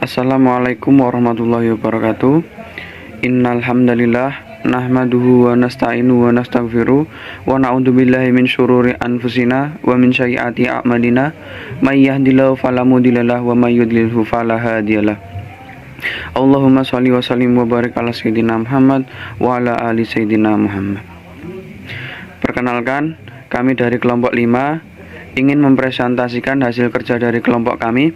Assalamualaikum warahmatullahi wabarakatuh. Innal hamdalillah nahmaduhu wa nasta'inu wa nastaghfiruh wa na'udzubillahi min syururi anfusina wa min sayyiati a'malina may yahdihillahu fala mudhillalah wa may yudlilhu fala hadiyalah. Allahumma shalli wa sallim wa barik ala sayyidina Muhammad wa ala ali sayyidina Muhammad. Perkenalkan, kami dari kelompok 5 ingin mempresentasikan hasil kerja dari kelompok kami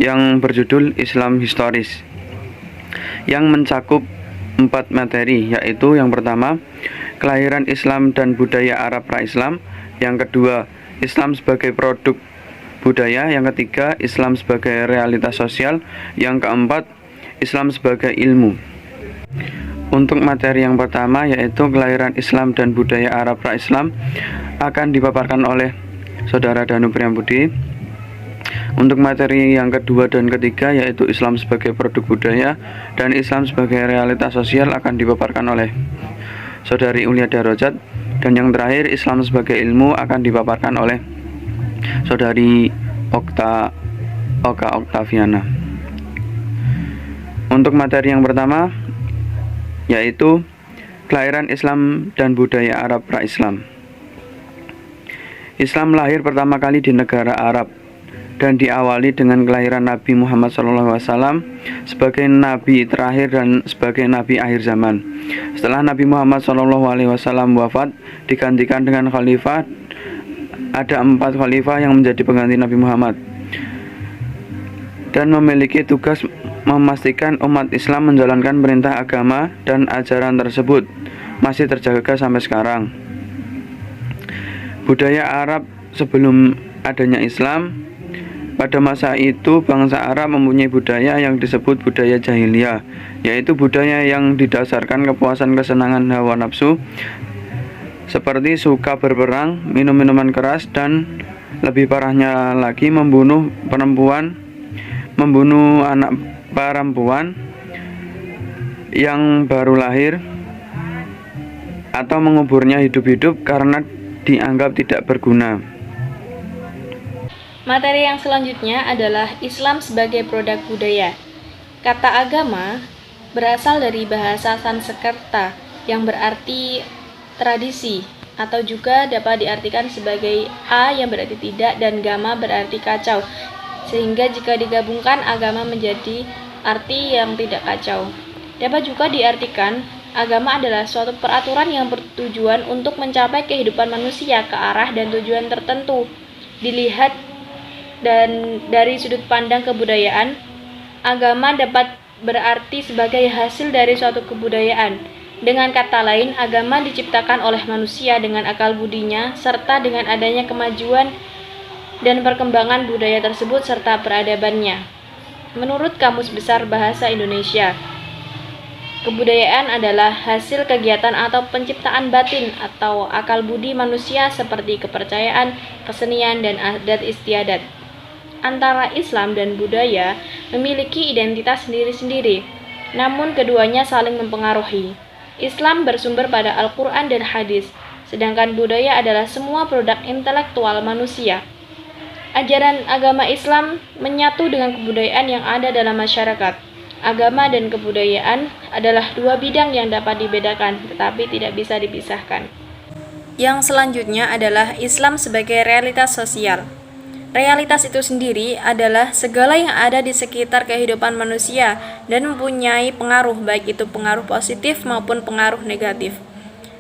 yang berjudul Islam Historis, yang mencakup 4 materi, yaitu yang pertama, kelahiran Islam dan budaya Arab pra-Islam, yang kedua, Islam sebagai produk budaya, yang ketiga, Islam sebagai realitas sosial, yang keempat, Islam sebagai ilmu. Untuk materi yang pertama, yaitu kelahiran Islam dan budaya Arab pra-Islam, akan dipaparkan oleh Saudara Danu Priambudi. Untuk materi yang kedua dan ketiga, yaitu Islam sebagai produk budaya dan Islam sebagai realitas sosial, akan dipaparkan oleh Saudari Ulia Darajat. Dan yang terakhir, Islam sebagai ilmu, akan dipaparkan oleh Saudari Oka Oktaviana. Untuk materi yang pertama, yaitu kelahiran Islam dan budaya Arab pra-Islam. Islam lahir pertama kali di negara Arab dan diawali dengan kelahiran Nabi Muhammad SAW sebagai nabi terakhir dan sebagai nabi akhir zaman. Setelah Nabi Muhammad SAW wafat, digantikan dengan khalifah. Ada 4 khalifah yang menjadi pengganti Nabi Muhammad dan memiliki tugas memastikan umat Islam menjalankan perintah agama dan ajaran tersebut masih terjaga sampai sekarang. Budaya Arab sebelum adanya Islam. Pada masa itu, bangsa Arab mempunyai budaya yang disebut budaya jahiliyah, yaitu budaya yang didasarkan kepuasan kesenangan hawa nafsu, seperti suka berperang, minum minuman keras, dan lebih parahnya lagi membunuh anak perempuan yang baru lahir atau menguburnya hidup-hidup karena dianggap tidak berguna. Materi yang selanjutnya adalah Islam sebagai produk budaya. Kata agama berasal dari bahasa Sanskerta yang berarti tradisi, atau juga dapat diartikan sebagai a yang berarti tidak dan gama berarti kacau, sehingga jika digabungkan agama menjadi arti yang tidak kacau. Dapat juga diartikan agama adalah suatu peraturan yang bertujuan untuk mencapai kehidupan manusia ke arah dan tujuan tertentu. Dilihat dan dari sudut pandang kebudayaan, agama dapat berarti sebagai hasil dari suatu kebudayaan. Dengan kata lain, agama diciptakan oleh manusia dengan akal budinya, serta dengan adanya kemajuan dan perkembangan budaya tersebut serta peradabannya. Menurut Kamus Besar Bahasa Indonesia, kebudayaan adalah hasil kegiatan atau penciptaan batin atau akal budi manusia seperti kepercayaan, kesenian, dan adat istiadat. Antara Islam dan budaya memiliki identitas sendiri-sendiri, namun keduanya saling mempengaruhi. Islam bersumber pada Al-Quran dan hadis, sedangkan budaya adalah semua produk intelektual manusia. Ajaran agama Islam menyatu dengan kebudayaan yang ada dalam masyarakat. Agama dan kebudayaan adalah 2 bidang yang dapat dibedakan, tetapi tidak bisa dipisahkan. Yang selanjutnya adalah Islam sebagai realitas sosial. Realitas itu sendiri adalah segala yang ada di sekitar kehidupan manusia dan mempunyai pengaruh, baik itu pengaruh positif maupun pengaruh negatif.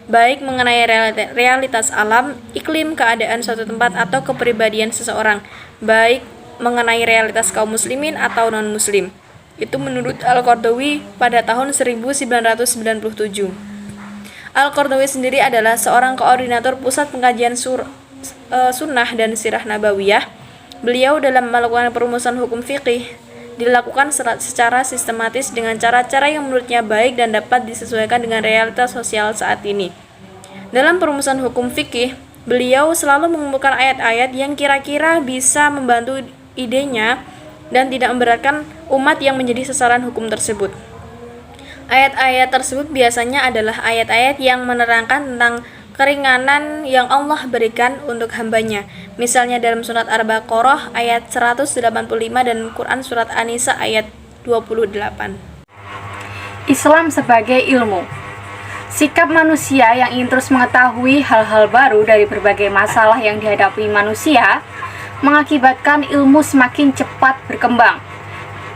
Baik mengenai realitas alam, iklim, keadaan suatu tempat, atau kepribadian seseorang. Baik mengenai realitas kaum muslimin atau non-muslim. Itu menurut Al-Qardawi pada tahun 1997. Al-Qardawi sendiri adalah seorang koordinator pusat pengkajian sunnah dan sirah nabawiyah. Beliau dalam melakukan perumusan hukum fikih dilakukan secara sistematis dengan cara-cara yang menurutnya baik dan dapat disesuaikan dengan realitas sosial saat ini. Dalam perumusan hukum fikih, beliau selalu mengumpulkan ayat-ayat yang kira-kira bisa membantu idenya dan tidak memberatkan umat yang menjadi sasaran hukum tersebut. Ayat-ayat tersebut biasanya adalah ayat-ayat yang menerangkan tentang keringanan yang Allah berikan untuk hambanya. Misalnya dalam surat Al-Baqarah ayat 185 dan Quran surat An-Nisa ayat 28. Islam sebagai ilmu. Sikap manusia yang ingin terus mengetahui hal-hal baru dari berbagai masalah yang dihadapi manusia mengakibatkan ilmu semakin cepat berkembang.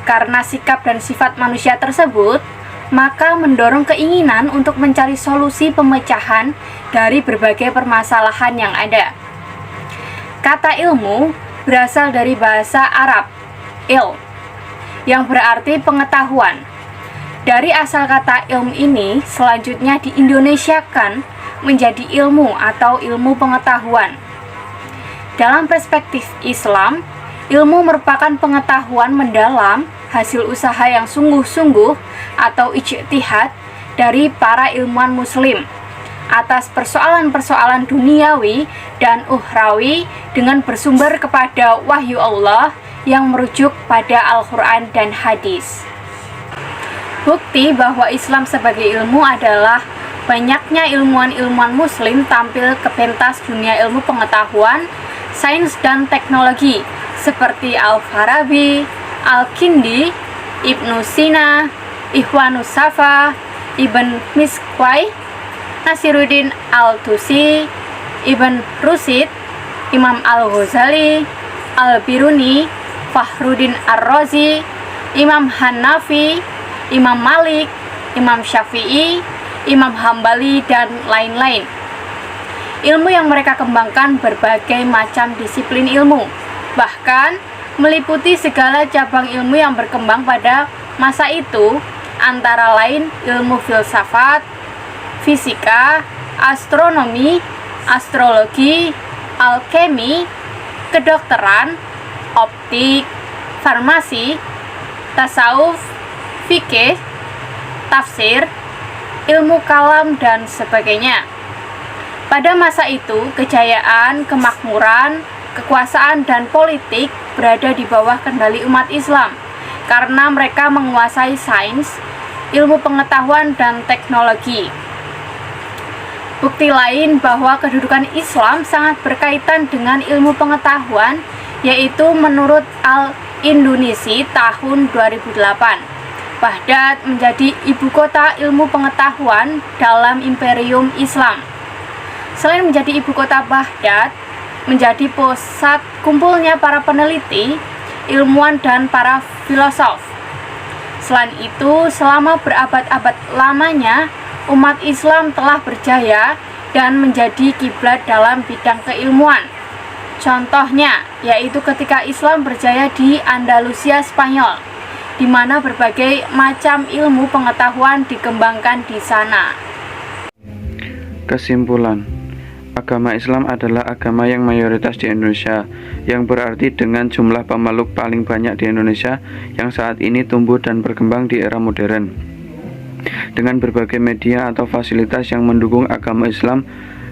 Karena sikap dan sifat manusia tersebut, maka mendorong keinginan untuk mencari solusi pemecahan dari berbagai permasalahan yang ada. Kata ilmu berasal dari bahasa Arab, il, yang berarti pengetahuan. Dari asal kata ilmu ini, selanjutnya diindonesiakan menjadi ilmu atau ilmu pengetahuan. Dalam perspektif Islam, ilmu merupakan pengetahuan mendalam hasil usaha yang sungguh-sungguh atau ijtihad dari para ilmuwan muslim atas persoalan-persoalan duniawi dan ukhrawi dengan bersumber kepada wahyu Allah yang merujuk pada Al-Quran dan hadis. Bukti bahwa Islam sebagai ilmu adalah banyaknya ilmuwan-ilmuwan muslim tampil ke pentas dunia ilmu pengetahuan, sains dan teknologi seperti Al-Farabi, Al-Kindi, Ibnu Sina, Ikhwanus Safa, Ibn Miskwai, Nasiruddin Al-Tusi, Ibn Rushd, Imam Al-Ghazali, Al-Biruni, Fakhruddin Ar-Razi, Imam Hanafi, Imam Malik, Imam Syafi'i, Imam Hambali, dan lain-lain. Ilmu yang mereka kembangkan berbagai macam disiplin ilmu, bahkan meliputi segala cabang ilmu yang berkembang pada masa itu, antara lain ilmu filsafat, fisika, astronomi, astrologi, alkemi, kedokteran, optik, farmasi, tasawuf, fikih, tafsir, ilmu kalam, dan sebagainya. Pada masa itu, kejayaan, kemakmuran, kekuasaan, dan politik berada di bawah kendali umat Islam karena mereka menguasai sains, ilmu pengetahuan, dan teknologi. Bukti lain bahwa kedudukan Islam sangat berkaitan dengan ilmu pengetahuan yaitu menurut Al-Indonesi tahun 2008. Baghdad menjadi ibu kota ilmu pengetahuan dalam Imperium Islam. Selain menjadi ibu kota, Baghdad menjadi pusat kumpulnya para peneliti, ilmuwan, dan para filosof. Selain itu, selama berabad-abad lamanya, umat Islam telah berjaya dan menjadi kiblat dalam bidang keilmuan. Contohnya, yaitu ketika Islam berjaya di Andalusia, Spanyol, di mana berbagai macam ilmu pengetahuan dikembangkan di sana. Kesimpulan, agama Islam adalah agama yang mayoritas di Indonesia, yang berarti dengan jumlah pemeluk paling banyak di Indonesia yang saat ini tumbuh dan berkembang di era modern. Dengan berbagai media atau fasilitas yang mendukung agama Islam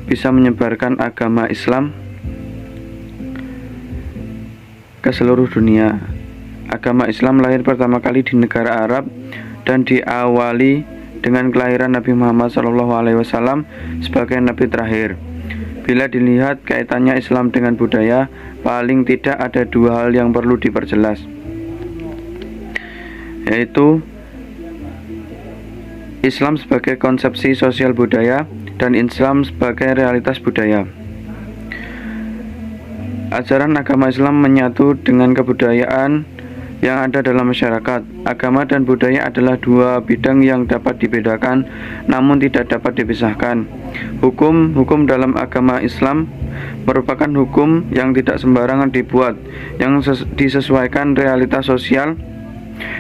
bisa menyebarkan agama Islam ke seluruh dunia. Agama Islam lahir pertama kali di negara Arab dan diawali dengan kelahiran Nabi Muhammad SAW sebagai Nabi terakhir. Bila dilihat kaitannya Islam dengan budaya, paling tidak ada dua hal yang perlu diperjelas, yaitu Islam sebagai konsepsi sosial budaya dan Islam sebagai realitas budaya. Ajaran agama Islam menyatu dengan kebudayaan yang ada dalam masyarakat. Agama dan budaya adalah dua bidang yang dapat dibedakan namun tidak dapat dipisahkan. Hukum dalam agama Islam merupakan hukum yang tidak sembarangan dibuat, yang disesuaikan realitas sosial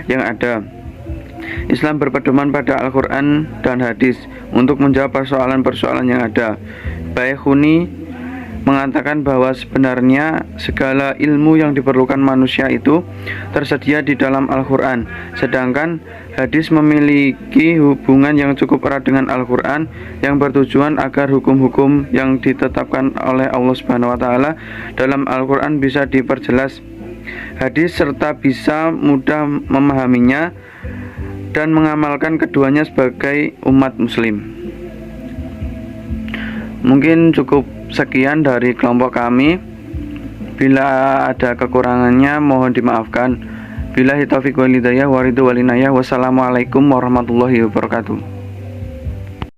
yang ada. Islam berpedoman pada Al-Quran dan hadis untuk menjawab persoalan-persoalan yang ada. Baikhuni mengatakan bahwa sebenarnya segala ilmu yang diperlukan manusia itu tersedia di dalam Al-Quran, sedangkan hadis memiliki hubungan yang cukup erat dengan Al-Quran yang bertujuan agar hukum-hukum yang ditetapkan oleh Allah Subhanahu wa Ta'ala dalam Al-Quran bisa diperjelas hadis serta bisa mudah memahaminya dan mengamalkan keduanya sebagai umat muslim. Mungkin cukup sekian dari kelompok kami. Bila ada kekurangannya mohon dimaafkan. Billahi taufiq wal hidayah wa ridho wal inayah. Wassalamualaikum warahmatullahi wabarakatuh.